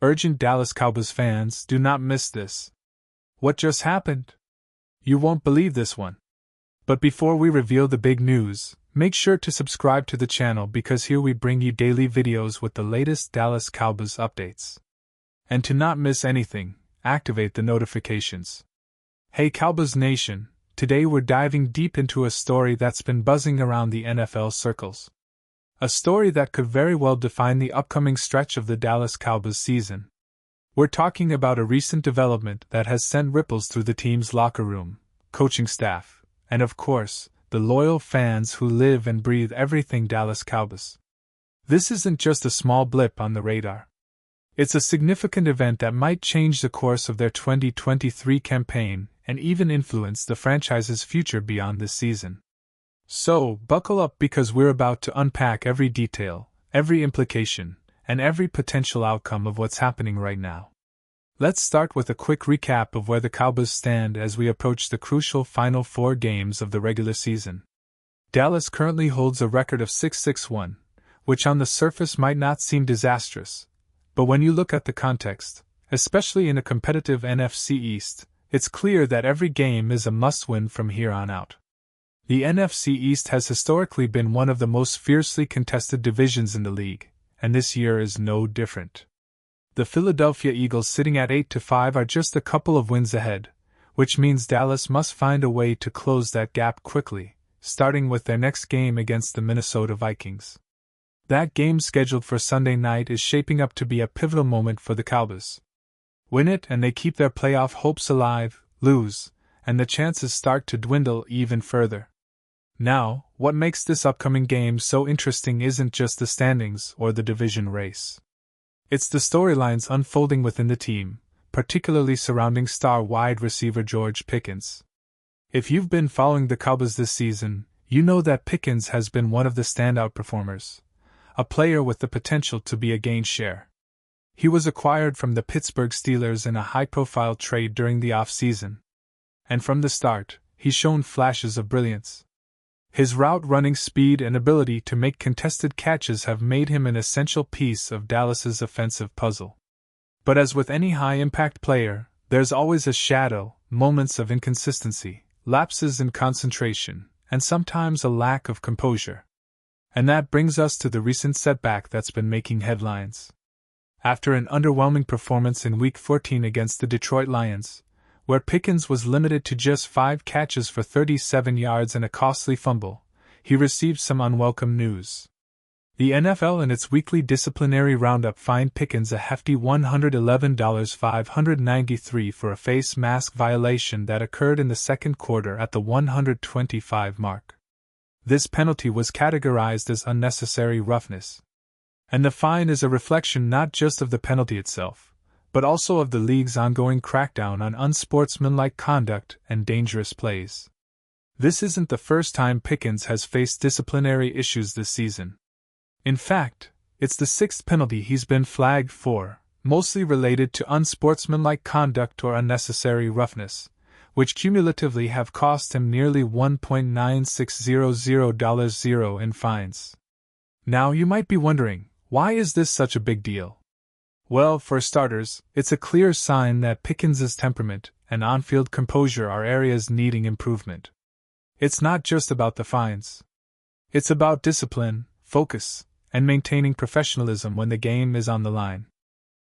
Urgent Dallas Cowboys fans, do not miss this. What just happened? You won't believe this one. But before we reveal the big news, make sure to subscribe to the channel because here we bring you daily videos with the latest Dallas Cowboys updates. And to not miss anything, activate the notifications. Hey Cowboys Nation, today we're diving deep into a story that's been buzzing around the NFL circles. A story that could very well define the upcoming stretch of the Dallas Cowboys season. We're talking about a recent development that has sent ripples through the team's locker room, coaching staff, and of course, the loyal fans who live and breathe everything Dallas Cowboys. This isn't just a small blip on the radar. It's a significant event that might change the course of their 2023 campaign and even influence the franchise's future beyond this season. So, buckle up because we're about to unpack every detail, every implication, and every potential outcome of what's happening right now. Let's start with a quick recap of where the Cowboys stand as we approach the crucial final 4 games of the regular season. Dallas currently holds a record of 6-6-1, which on the surface might not seem disastrous, but when you look at the context, especially in a competitive NFC East, it's clear that every game is a must-win from here on out. The NFC East has historically been one of the most fiercely contested divisions in the league, and this year is no different. The Philadelphia Eagles sitting at 8-5 are just a couple of wins ahead, which means Dallas must find a way to close that gap quickly, starting with their next game against the Minnesota Vikings. That game scheduled for Sunday night is shaping up to be a pivotal moment for the Cowboys. Win it and they keep their playoff hopes alive, lose, and the chances start to dwindle even further. Now, what makes this upcoming game so interesting isn't just the standings or the division race. It's the storylines unfolding within the team, particularly surrounding star wide receiver George Pickens. If you've been following the Cowboys this season, you know that Pickens has been one of the standout performers, a player with the potential to be a gain share. He was acquired from the Pittsburgh Steelers in a high-profile trade during the off-season. And from the start, he's shown flashes of brilliance. His route-running speed and ability to make contested catches have made him an essential piece of Dallas's offensive puzzle. But as with any high-impact player, there's always a shadow, moments of inconsistency, lapses in concentration, and sometimes a lack of composure. And that brings us to the recent setback that's been making headlines. After an underwhelming performance in Week 14 against the Detroit Lions, where Pickens was limited to just 5 catches for 37 yards and a costly fumble, he received some unwelcome news. The NFL in its weekly disciplinary roundup fined Pickens a hefty $111,593 for a face mask violation that occurred in the second quarter at the 125 mark. This penalty was categorized as unnecessary roughness. And the fine is a reflection not just of the penalty itself, but also of the league's ongoing crackdown on unsportsmanlike conduct and dangerous plays. This isn't the first time Pickens has faced disciplinary issues this season. In fact, it's the 6th penalty he's been flagged for, mostly related to unsportsmanlike conduct or unnecessary roughness, which cumulatively have cost him nearly $1.9600 in fines. Now you might be wondering, why is this such a big deal? Well, for starters, it's a clear sign that Pickens' temperament and on-field composure are areas needing improvement. It's not just about the fines. It's about discipline, focus, and maintaining professionalism when the game is on the line.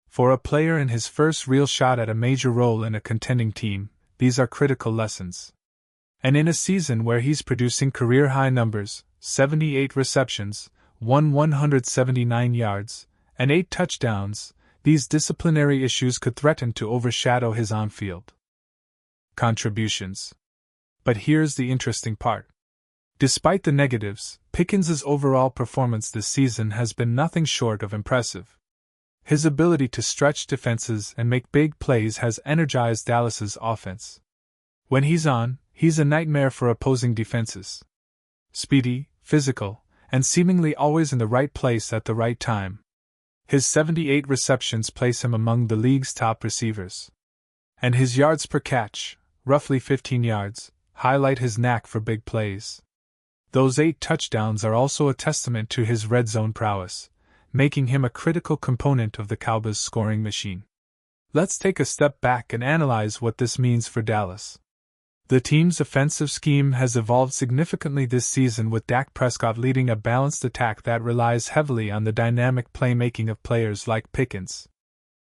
For a player in his first real shot at a major role in a contending team, these are critical lessons. And in a season where he's producing career-high numbers, 78 receptions, 179 yards, and 8 touchdowns, these disciplinary issues could threaten to overshadow his on-field contributions. But here's the interesting part. Despite the negatives, Pickens' overall performance this season has been nothing short of impressive. His ability to stretch defenses and make big plays has energized Dallas's offense. When he's on, he's a nightmare for opposing defenses. Speedy, physical, and seemingly always in the right place at the right time. His 78 receptions place him among the league's top receivers. And his yards per catch, roughly 15 yards, highlight his knack for big plays. Those 8 touchdowns are also a testament to his red zone prowess, making him a critical component of the Cowboys' scoring machine. Let's take a step back and analyze what this means for Dallas. The team's offensive scheme has evolved significantly this season, with Dak Prescott leading a balanced attack that relies heavily on the dynamic playmaking of players like Pickens.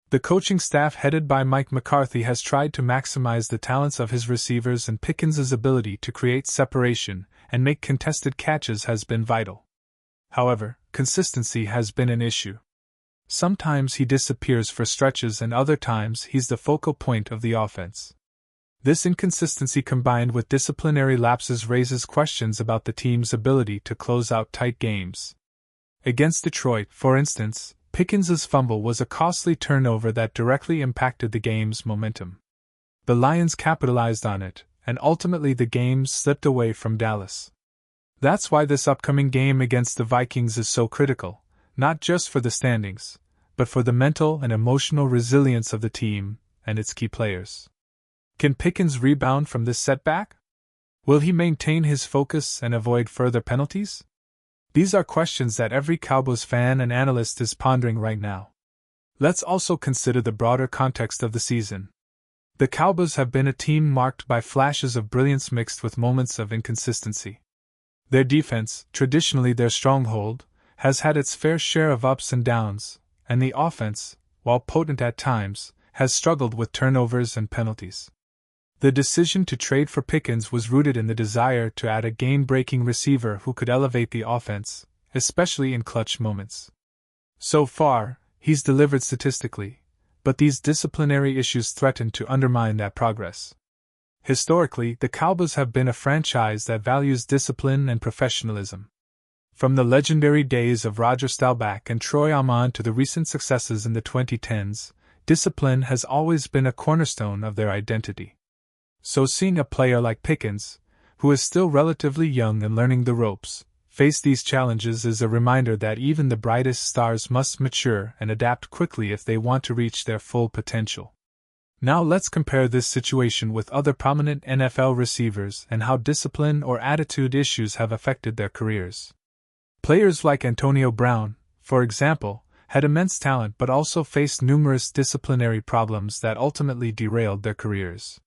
The coaching staff headed by Mike McCarthy has tried to maximize the talents of his receivers, and Pickens' ability to create separation and make contested catches has been vital. However, consistency has been an issue. Sometimes he disappears for stretches and other times he's the focal point of the offense. This inconsistency combined with disciplinary lapses raises questions about the team's ability to close out tight games. Against Detroit, for instance, Pickens' fumble was a costly turnover that directly impacted the game's momentum. The Lions capitalized on it, and ultimately the game slipped away from Dallas. That's why this upcoming game against the Vikings is so critical, not just for the standings, but for the mental and emotional resilience of the team and its key players. Can Pickens rebound from this setback? Will he maintain his focus and avoid further penalties? These are questions that every Cowboys fan and analyst is pondering right now. Let's also consider the broader context of the season. The Cowboys have been a team marked by flashes of brilliance mixed with moments of inconsistency. Their defense, traditionally their stronghold, has had its fair share of ups and downs, and the offense, while potent at times, has struggled with turnovers and penalties. The decision to trade for Pickens was rooted in the desire to add a game-breaking receiver who could elevate the offense, especially in clutch moments. So far, he's delivered statistically, but these disciplinary issues threaten to undermine that progress. Historically, the Cowboys have been a franchise that values discipline and professionalism. From the legendary days of Roger Staubach and Troy Aikman to the recent successes in the 2010s, discipline has always been a cornerstone of their identity. So seeing a player like Pickens, who is still relatively young and learning the ropes, face these challenges is a reminder that even the brightest stars must mature and adapt quickly if they want to reach their full potential. Now let's compare this situation with other prominent NFL receivers and how discipline or attitude issues have affected their careers. Players like Antonio Brown, for example, had immense talent but also faced numerous disciplinary problems that ultimately derailed their careers.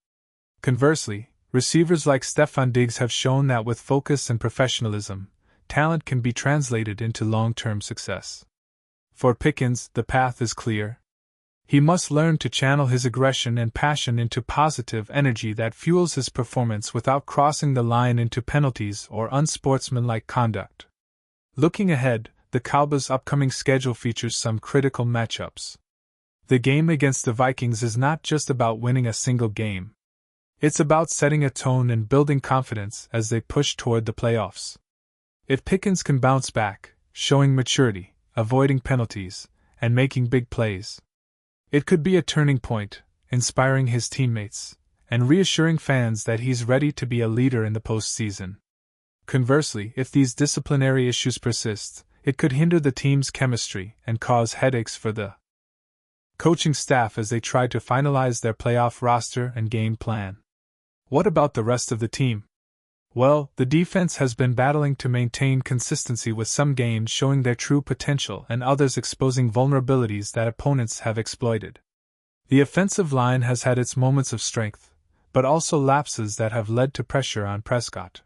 Conversely, receivers like Stefon Diggs have shown that with focus and professionalism, talent can be translated into long-term success. For Pickens, the path is clear. He must learn to channel his aggression and passion into positive energy that fuels his performance without crossing the line into penalties or unsportsmanlike conduct. Looking ahead, the Cowboys' upcoming schedule features some critical matchups. The game against the Vikings is not just about winning a single game. It's about setting a tone and building confidence as they push toward the playoffs. If Pickens can bounce back, showing maturity, avoiding penalties, and making big plays, it could be a turning point, inspiring his teammates, and reassuring fans that he's ready to be a leader in the postseason. Conversely, if these disciplinary issues persist, it could hinder the team's chemistry and cause headaches for the coaching staff as they try to finalize their playoff roster and game plan. What about the rest of the team? Well, the defense has been battling to maintain consistency, with some games showing their true potential and others exposing vulnerabilities that opponents have exploited. The offensive line has had its moments of strength, but also lapses that have led to pressure on Prescott.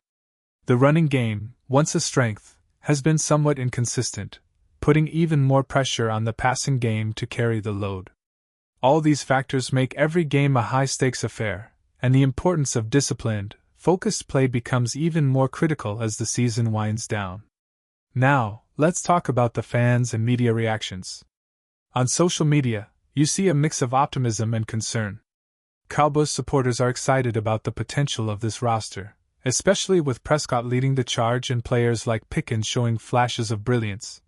The running game, once a strength, has been somewhat inconsistent, putting even more pressure on the passing game to carry the load. All these factors make every game a high-stakes affair, and the importance of disciplined, focused play becomes even more critical as the season winds down. Now, let's talk about the fans and media reactions. On social media, you see a mix of optimism and concern. Cowboys supporters are excited about the potential of this roster, especially with Prescott leading the charge and players like Pickens showing flashes of brilliance.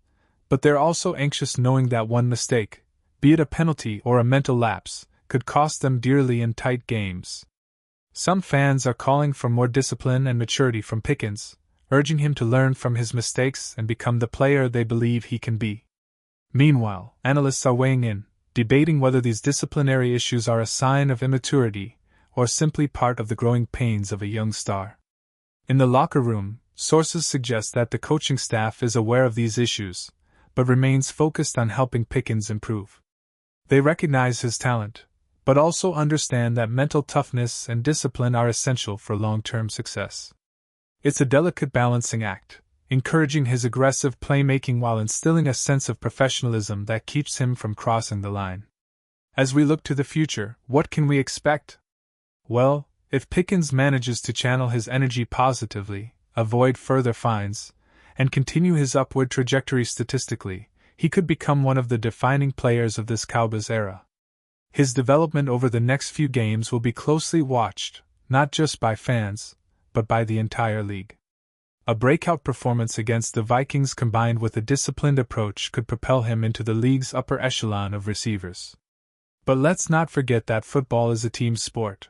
But they're also anxious knowing that one mistake, be it a penalty or a mental lapse, could cost them dearly in tight games. Some fans are calling for more discipline and maturity from Pickens, urging him to learn from his mistakes and become the player they believe he can be. Meanwhile, analysts are weighing in, debating whether these disciplinary issues are a sign of immaturity or simply part of the growing pains of a young star. In the locker room, sources suggest that the coaching staff is aware of these issues, but remains focused on helping Pickens improve. They recognize his talent, but also understand that mental toughness and discipline are essential for long-term success. It's a delicate balancing act, encouraging his aggressive playmaking while instilling a sense of professionalism that keeps him from crossing the line. As we look to the future, what can we expect? Well, if Pickens manages to channel his energy positively, avoid further fines, and continue his upward trajectory statistically, he could become one of the defining players of this Cowboys era. His development over the next few games will be closely watched, not just by fans, but by the entire league. A breakout performance against the Vikings combined with a disciplined approach could propel him into the league's upper echelon of receivers. But let's not forget that football is a team sport.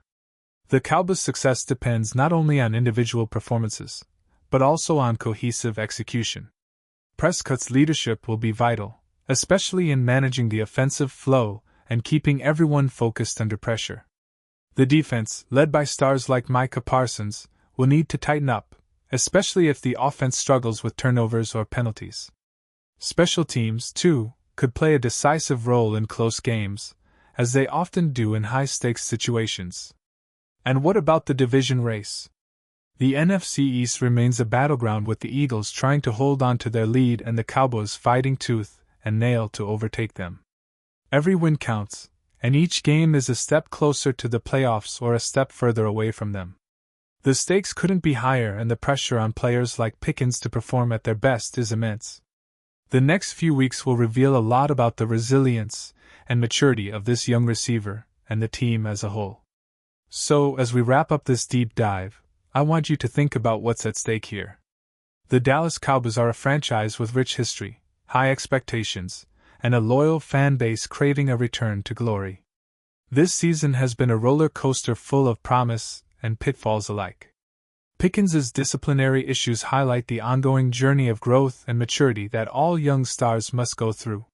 The Cowboys' success depends not only on individual performances, but also on cohesive execution. Prescott's leadership will be vital, especially in managing the offensive flow and keeping everyone focused under pressure. The defense, led by stars like Micah Parsons, will need to tighten up, especially if the offense struggles with turnovers or penalties. Special teams, too, could play a decisive role in close games, as they often do in high-stakes situations. And what about the division race? The NFC East remains a battleground with the Eagles trying to hold on to their lead and the Cowboys fighting tooth and nail to overtake them. Every win counts, and each game is a step closer to the playoffs or a step further away from them. The stakes couldn't be higher, and the pressure on players like Pickens to perform at their best is immense. The next few weeks will reveal a lot about the resilience and maturity of this young receiver and the team as a whole. So, as we wrap up this deep dive, I want you to think about what's at stake here. The Dallas Cowboys are a franchise with rich history, high expectations, and a loyal fan base craving a return to glory. This season has been a roller coaster full of promise and pitfalls alike. Pickens' disciplinary issues highlight the ongoing journey of growth and maturity that all young stars must go through.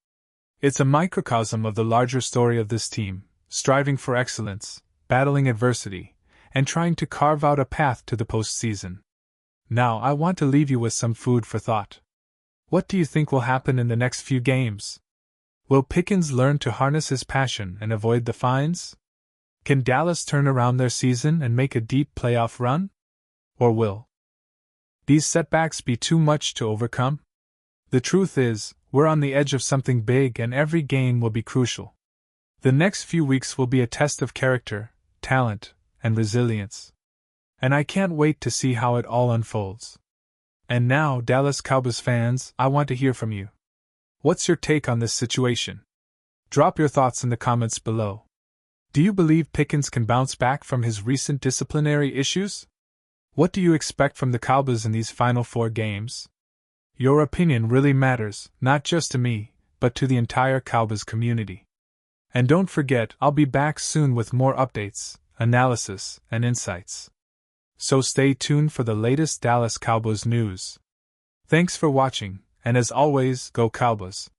It's a microcosm of the larger story of this team, striving for excellence, battling adversity, and trying to carve out a path to the postseason. Now I want to leave you with some food for thought. What do you think will happen in the next few games? Will Pickens learn to harness his passion and avoid the fines? Can Dallas turn around their season and make a deep playoff run? Or will these setbacks be too much to overcome? The truth is, we're on the edge of something big and every game will be crucial. The next few weeks will be a test of character, talent, and resilience. And I can't wait to see how it all unfolds. And now, Dallas Cowboys fans, I want to hear from you. What's your take on this situation? Drop your thoughts in the comments below. Do you believe Pickens can bounce back from his recent disciplinary issues? What do you expect from the Cowboys in these final 4 games? Your opinion really matters, not just to me, but to the entire Cowboys community. And don't forget, I'll be back soon with more updates, analysis, and insights. So stay tuned for the latest Dallas Cowboys news. Thanks for watching, and as always, go Cowboys!